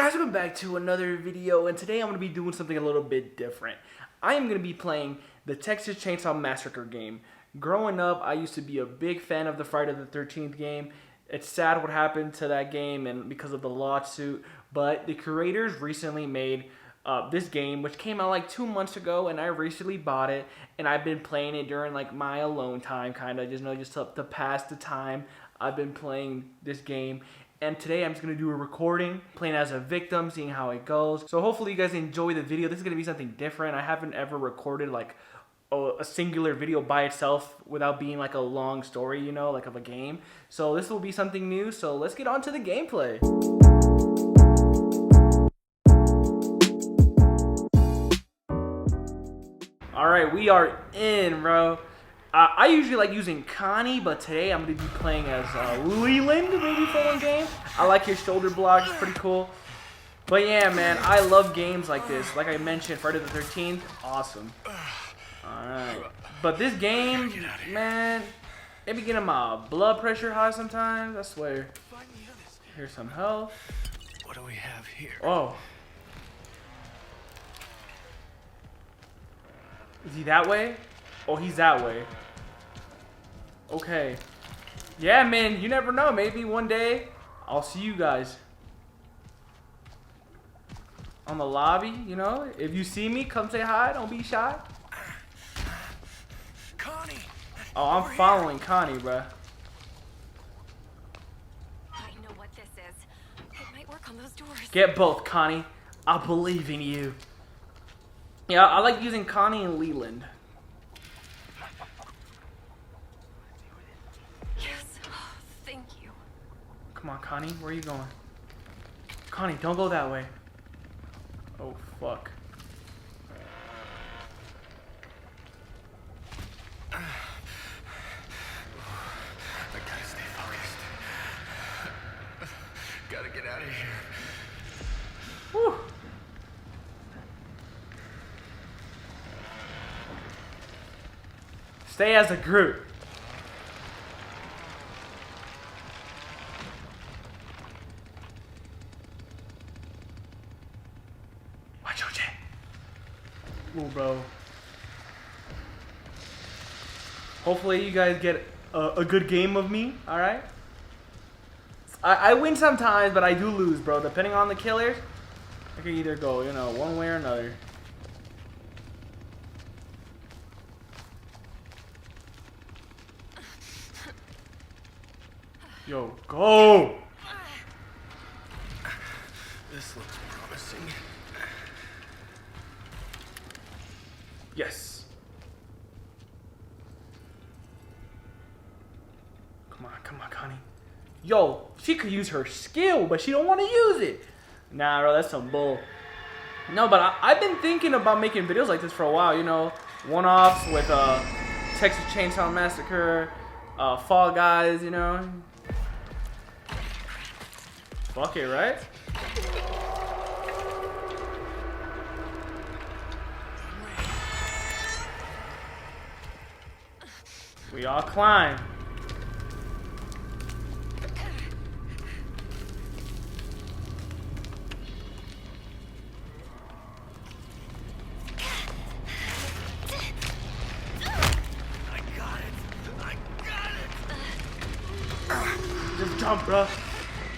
guys, welcome back to another video, and today I'm going to be doing something a little bit different. I am going to be playing the Texas Chainsaw Massacre game. Growing up, I used to be a big fan of the Friday the 13th game. It's sad what happened to that game and because of the lawsuit, but the creators recently made this game, which came out like 2 months ago, and I recently bought it, and I've been playing it during like my alone time, kind of, just to pass the time. I've been playing this game. And today I'm just going to do a recording, playing as a victim, seeing how it goes. So hopefully you guys enjoy the video. This is going to be something different. I haven't ever recorded like a singular video by itself without being like a long story, you know, like of a game. So this will be something new. So let's get on to the gameplay. Alright, we are in, bro. I usually like using Connie, but today I'm going to be playing as Leland, maybe for one game. I like his shoulder block, it's pretty cool. But yeah, man, I love games like this. Like I mentioned, Friday the 13th, awesome. Alright. But this game, man, it be getting my blood pressure high sometimes, I swear. Here's some health. What do we have here? Oh. Is he that way? Oh, he's that way. Okay. Yeah, man, you never know. Maybe one day I'll see you guys on the lobby, you know? If you see me, come say hi. Don't be shy. Connie! Oh, I'm following Connie, bruh. I know what this is. It might work on those doors. Get both, Connie. I believe in you. Yeah, I like using Connie and Leland. Come on, Connie, where are you going? Connie, don't go that way. Oh, fuck. I gotta stay focused. Gotta get out of here. Whew. Stay as a group. Ooh, bro. Hopefully you guys get a good game of me, alright? I win sometimes, but I do lose, bro. Depending on the killers, I can either go, you know, one way or another. Yo, go! This looks promising. Yes. Come on, Connie. Yo, she could use her skill, but she don't want to use it. Nah, bro, that's some bull. No, but I've been thinking about making videos like this for a while, you know. One-offs with Texas Chainsaw Massacre, Fall Guys, you know. Fuck it, right? We all climb. I got it. Just jump, bro.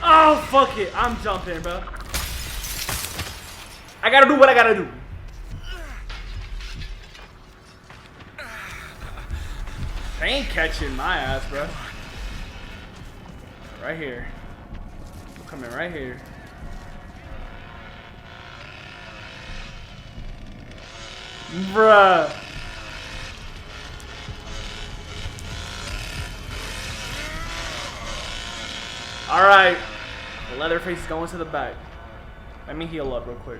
Oh, fuck it. I'm jumping, bro. I gotta do what I gotta do. They ain't catching my ass, bro. Right here. I'm coming right here. Bruh. Alright. Leatherface is going to the back. Let me heal up real quick.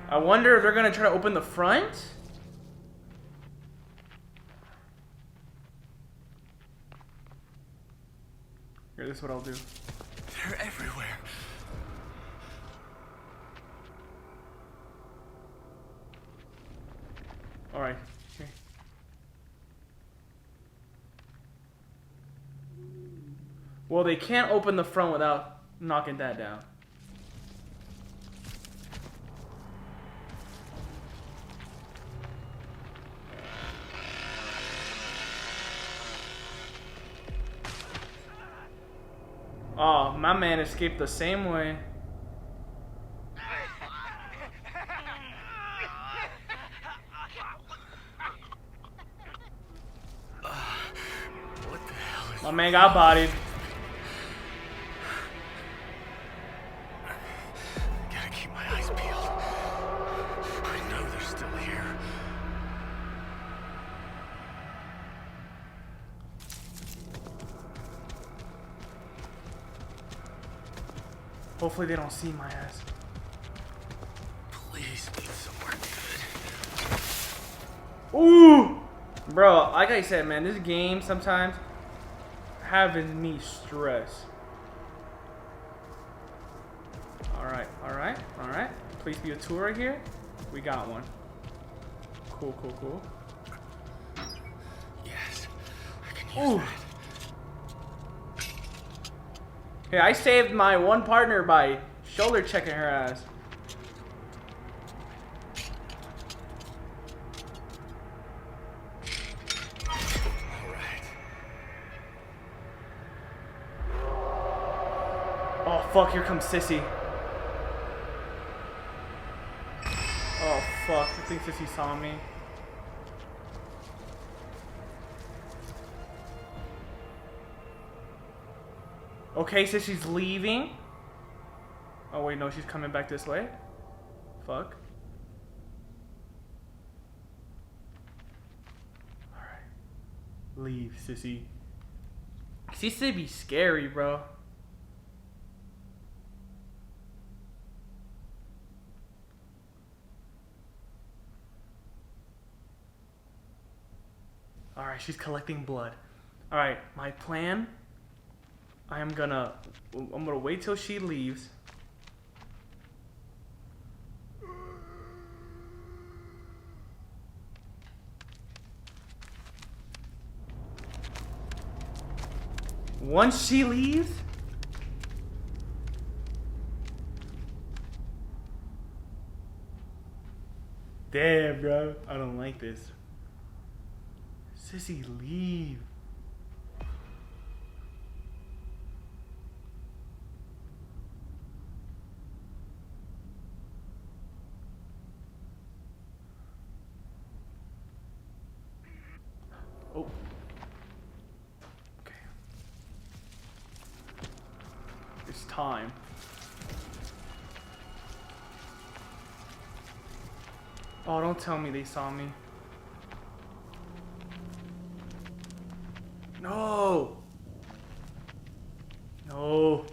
I wonder if they're gonna try to open the front? Here, this is what I'll do. They're everywhere. Alright. Okay. Well, they can't open the front without knocking that down. Oh, my man escaped the same way. What the hell is... My man got bodied. Gotta keep my eyes peeled. I know they're still here. Hopefully they don't see my ass. Please be somewhere good. Ooh! Bro, like I said, man, this game sometimes having me stress. Alright, alright, alright. Please be a tour right here. We got one. Cool, cool, cool. Yes, I can use Ooh. that. Hey, I saved my one partner by shoulder checking her ass. All right. Oh, fuck, here comes Sissy. Oh, fuck, I think Sissy saw me. Okay, so she's leaving. Oh wait, no, she's coming back this way. Fuck. Alright. Leave, sissy. Sissy be scary, bro. Alright, she's collecting blood. Alright, my plan. I'm gonna wait till she leaves. Once she leaves, damn, bro, I don't like this. Sissy, leave. Oh. Okay. It's time. Oh, don't tell me they saw me. No. No.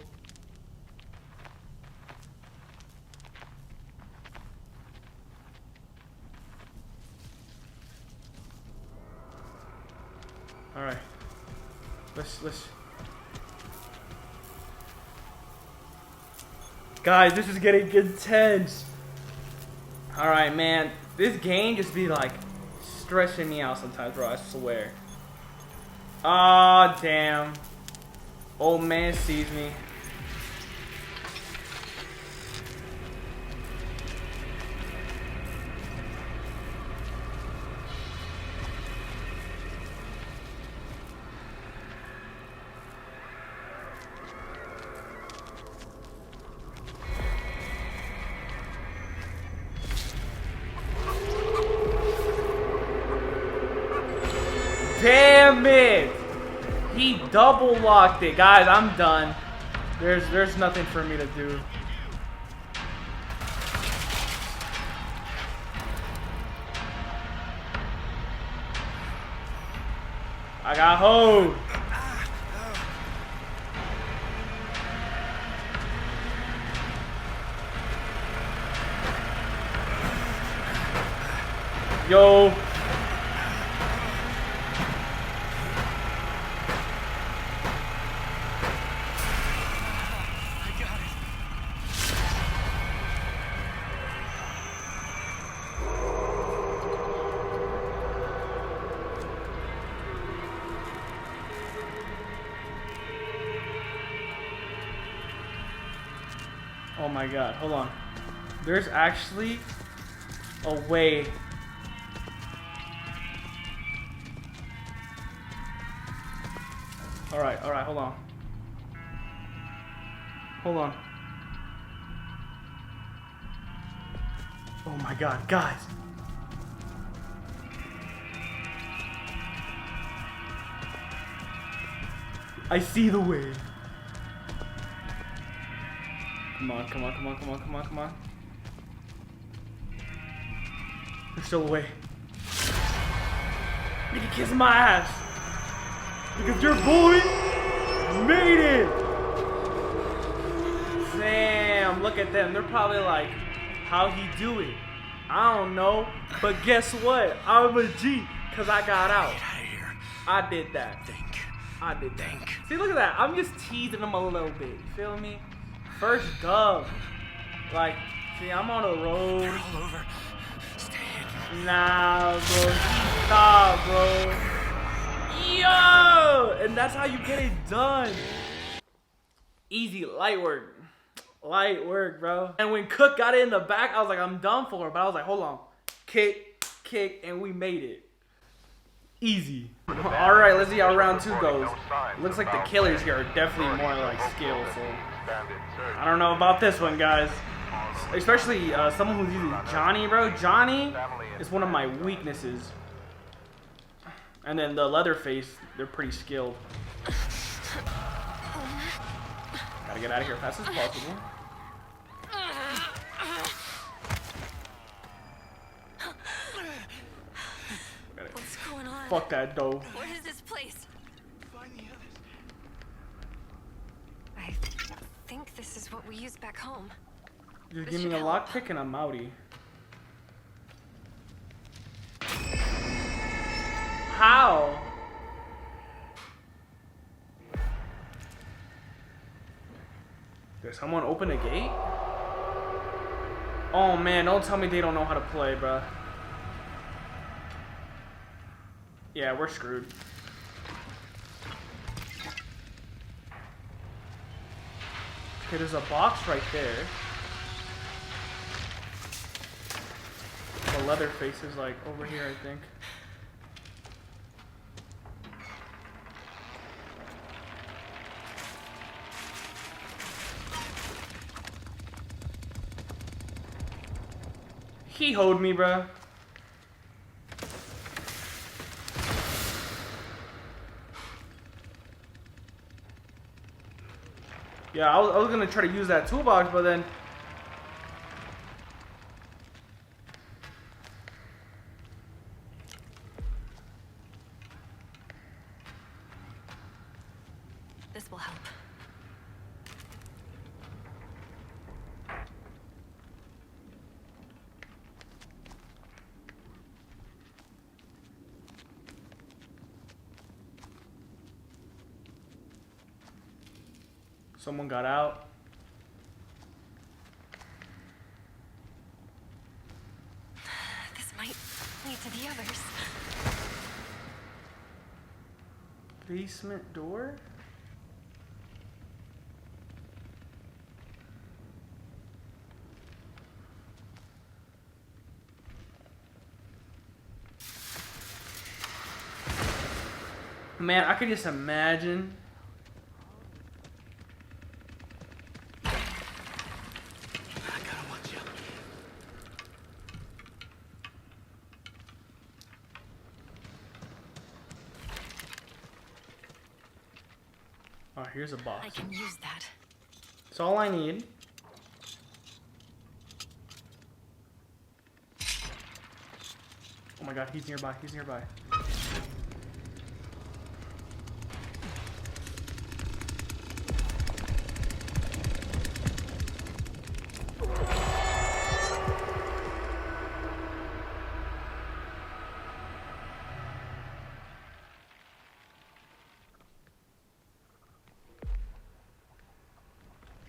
All right. Let's. Guys, this is getting intense. All right, man. This game just be like stressing me out sometimes, bro. I swear. Ah, damn. Old man sees me. Damn it! He double locked it. Guys, I'm done. There's nothing for me to do. I got hold. Yo. Oh my god, hold on. There's actually a way. Alright, hold on. Hold on. Oh my god, guys. I see the way. Come on, come on, come on, come on, come on, come on. There's still a way. You can kiss my ass. Because your boy made it. Damn, look at them. They're probably like, how he do it? I don't know. But guess what? I'm a G. Because I got out. Get out of here. I did that. Think. I did that. Think. See, look at that. I'm just teasing them a little bit. You feel me? First dub. Like, see, I'm on the road. They're all over. Stay hidden. Nah, bro. Stop, bro. Yo! And that's how you get it done. Easy, light work. Light work, bro. And when Cook got it in the back, I was like, I'm done for. But I was like, hold on. Kick, and we made it. Easy. Alright, let's see how round 2 goes. Looks like the killers here are definitely more like skilled, so I don't know about this one, guys. Especially someone who's using Johnny, bro. Johnny is one of my weaknesses. And then the Leatherface, they're pretty skilled. Gotta get out of here fast as possible. What's going on? Fuck that dough. What is this place? Find the others. I think this is what we used back home. Just This give me should a help. lockpick and I'm outie. How? Did someone open a gate? Oh man, don't tell me they don't know how to play, bruh. Yeah, we're screwed. Okay, there's a box right there. The Leatherface is like over here, I think. He hoed me, bruh. Yeah, I was gonna try to use that toolbox, but then This will help. someone got out. This might lead to the others. Basement door? Man, I could just imagine. I gotta watch you. Oh, here's a I box. can use that. That's all I need. Oh my god, he's nearby. He's nearby.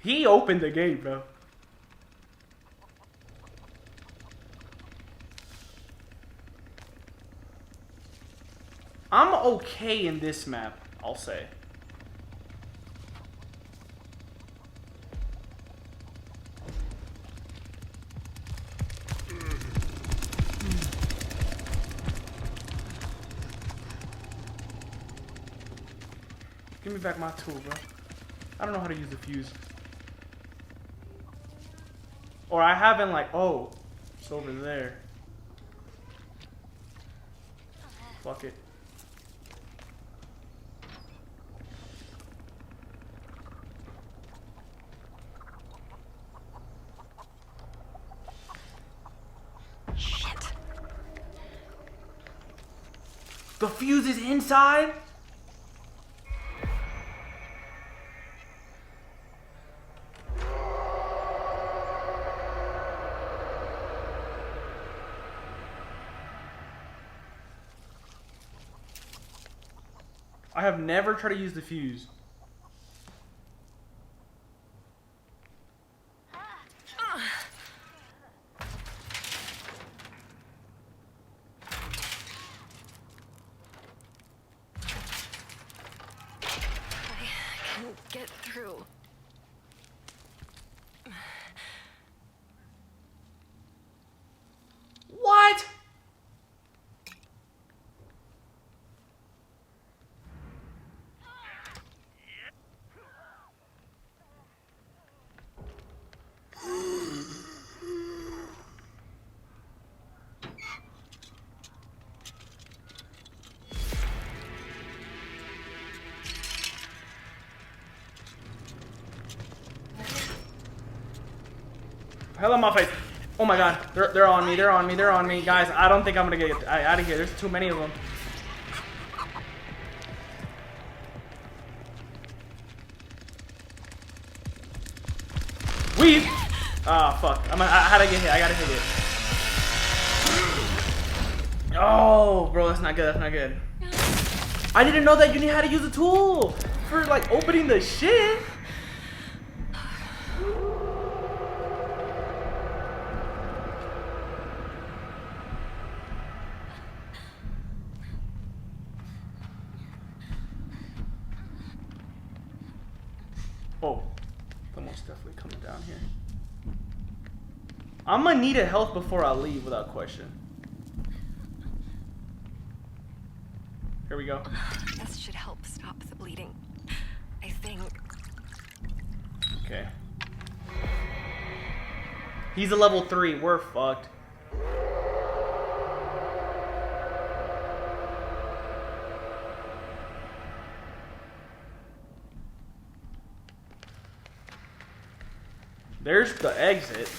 He opened the gate, bro. I'm okay in this map, I'll say. Give me back my tool, bro. I don't know how to use the fuse. Or I haven't like, oh, it's over there. Fuck it. Shit. The fuse is inside? I have never tried to use the fuse. I can get through. What? Hell on my face. Oh my god. They're on me. They're on me. They're on me. Guys, I don't think I'm gonna get out of here. There's too many of them. Weave! Ah, fuck. I had to get hit. I gotta hit it. Oh, bro, that's not good. That's not good. I didn't know that you knew how to use a tool for, like, opening the shit. Oh, someone's definitely coming down here. I'm gonna need a health before I leave without question. Here we go. This should help stop the bleeding. I think. Okay. He's a level 3. We're fucked. There's the exit.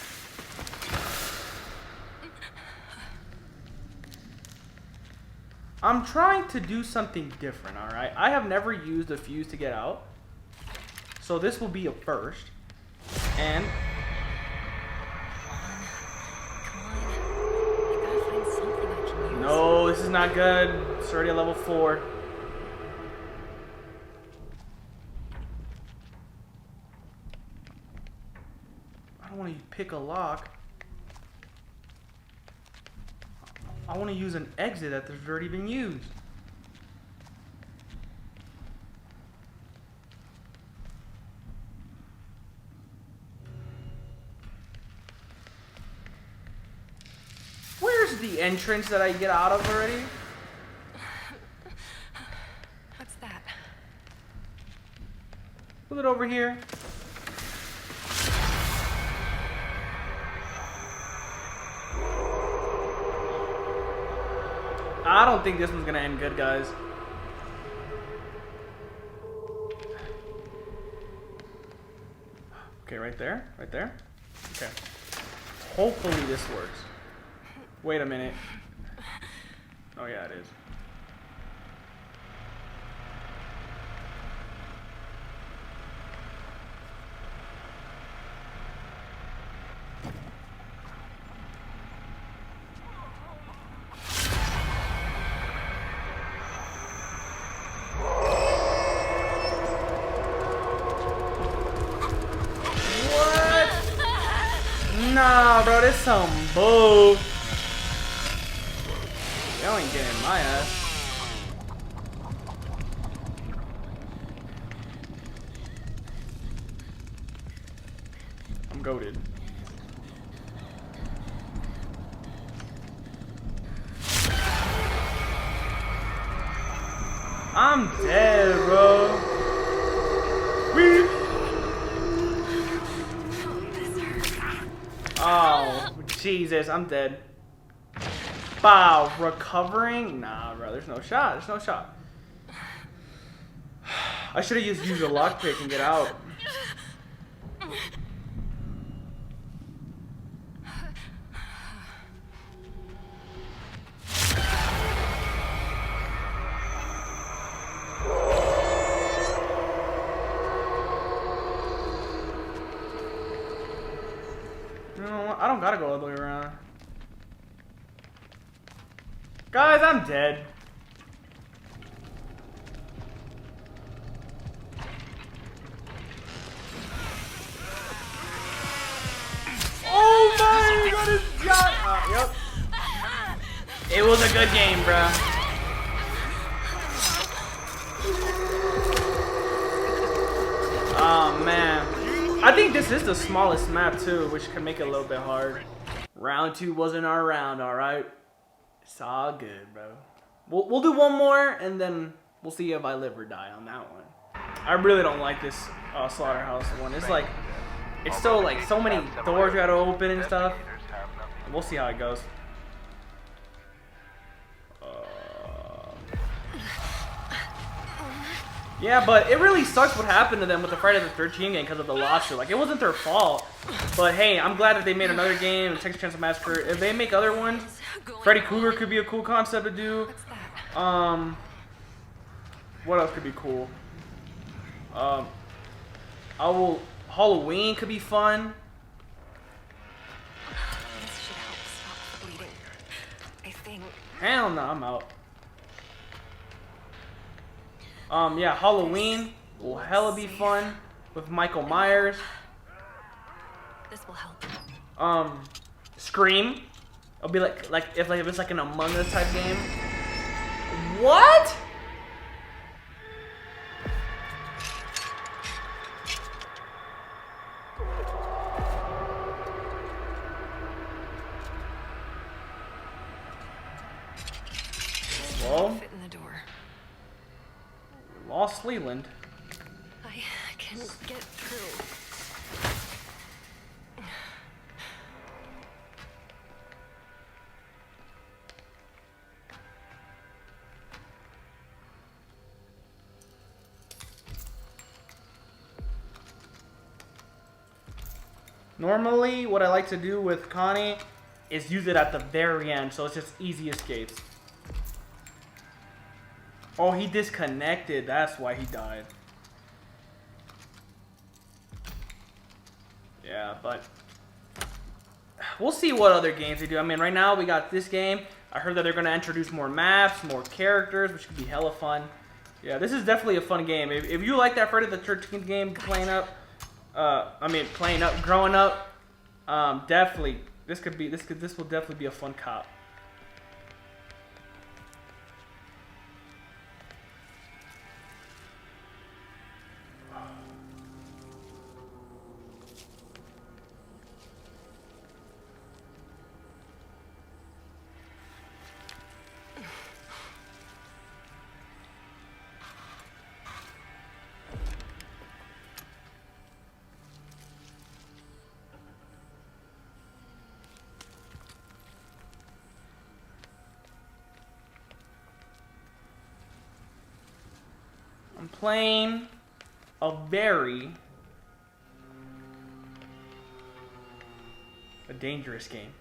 I'm trying to do something different, alright? I have never used a fuse to get out. So this will be a first. And Come on. I gotta find something I can use. no, this is not good. It's already a level 4. I don't want to pick a lock. I want to use an exit that there's already been used. Where's the entrance that I get out of already? What's that? Put it over here. I don't think this one's gonna end good, guys. Okay, right there, right there. Okay. Hopefully this works. Wait a minute. Oh yeah, it is. Nah, bro, this some bull. Y'all ain't getting my ass. I'm goated. I'm dead, bro. Oh, Jesus, I'm dead. Wow, recovering? Nah, bro, there's no shot. There's no shot. I should have used a lockpick and get out. I don't gotta go all the way around. Guys, I'm dead. Oh my god, it's got. Yep. It was a good game, bruh. Oh man. I think this is the smallest map too, which can make it a little bit hard. Round 2 wasn't our round, alright? It's all good, bro. We'll do one more, and then we'll see if I live or die on that one. I really don't like this slaughterhouse one. It's like, it's so like so many doors you gotta open and stuff. We'll see how it goes. Yeah, but it really sucks what happened to them with the Friday the 13th game because of the lawsuit. Like, it wasn't their fault. But hey, I'm glad that they made another game, Texas Chainsaw Massacre. If they make other ones, Freddy Krueger could be a cool concept to do. What else could be cool? Halloween could be fun. This should help stop the bleeding. I think. Hell no, I'm out. Yeah, Halloween will hella be fun with Michael Myers. This will help. Scream. It'll be like if it's like an Among Us type game. What? Well, Fit in the door. lost Leland. I can get through. Normally, what I like to do with Connie is use it at the very end, so it's just easy escapes. Oh, he disconnected. That's why he died. Yeah, but we'll see what other games they do. I mean, right now we got this game. I heard that they're going to introduce more maps, more characters, which could be hella fun. Yeah, this is definitely a fun game. If you like that Friday the 13th game growing up, definitely this will definitely be a fun cop. I'm playing a dangerous game.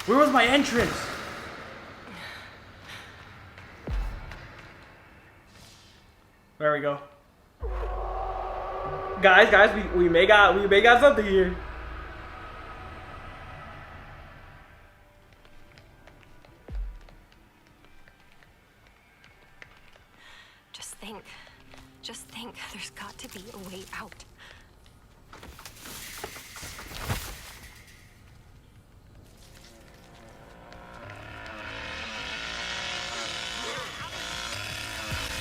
Where was my entrance? There we go. Guys, we may got something here. Just think, there's got to be a way out.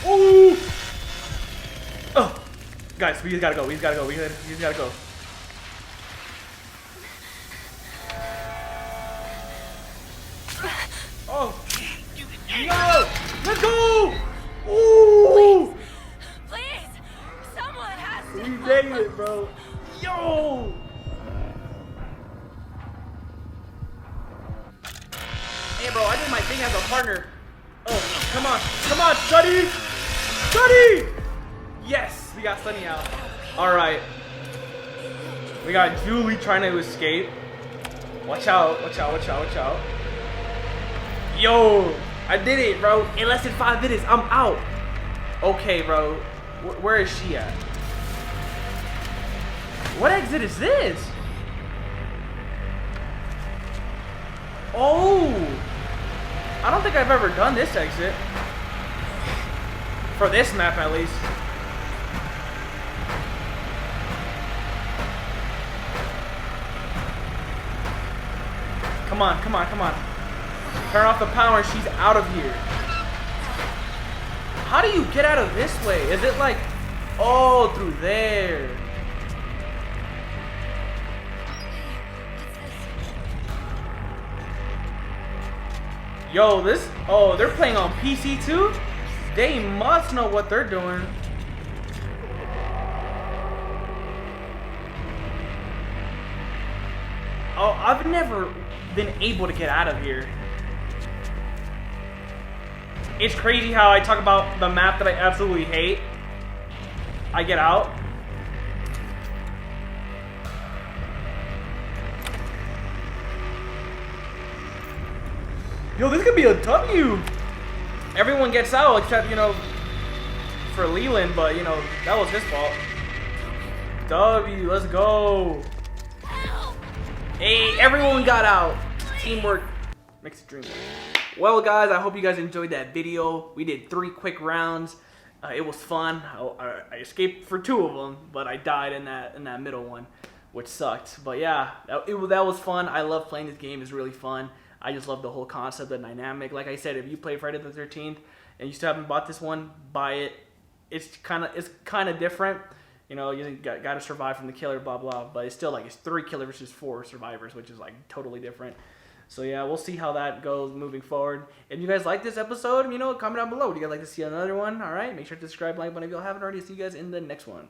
Ooh! Oh! Guys, we just gotta go. We just gotta go. Oh! No! Let's go! Ooh! Please! Someone has to. We made it, bro. Yo! Hey, bro, I did my thing as a partner. Oh, come on, Sonny! Yes, we got Sonny out. All right. We got Julie trying to escape. Watch out. Yo, I did it, bro. In less than 5 minutes, I'm out. Okay, bro. Where is she at? What exit is this? Oh! I don't think I've ever done this exit. For this map, at least. Come on. Turn off the power, she's out of here. How do you get out of this way? Is it like, oh, through there? Yo, they're playing on PC too? They must know what they're doing. Oh, I've never been able to get out of here. It's crazy how I talk about the map that I absolutely hate. I get out. Yo, this could be a W. Everyone gets out except, you know, for Leland, but, you know, that was his fault. W, let's go. Hey, everyone got out. Teamwork makes a dream. Well, guys, I hope you guys enjoyed that video. We did 3 quick rounds. It was fun. I escaped for 2 of them, but I died in that middle one, which sucked. But yeah, that was fun. I love playing this game. It's really fun. I just love the whole concept, the dynamic. Like I said, if you play Friday the 13th and you still haven't bought this one, buy it. It's kind of different. You know, you got to survive from the killer, blah blah. But it's still like it's 3 killers versus 4 survivors, which is like totally different. So yeah, we'll see how that goes moving forward. If you guys like this episode, you know, comment down below. Do you guys like to see another one? All right, make sure to subscribe, like button if you haven't already. See you guys in the next one.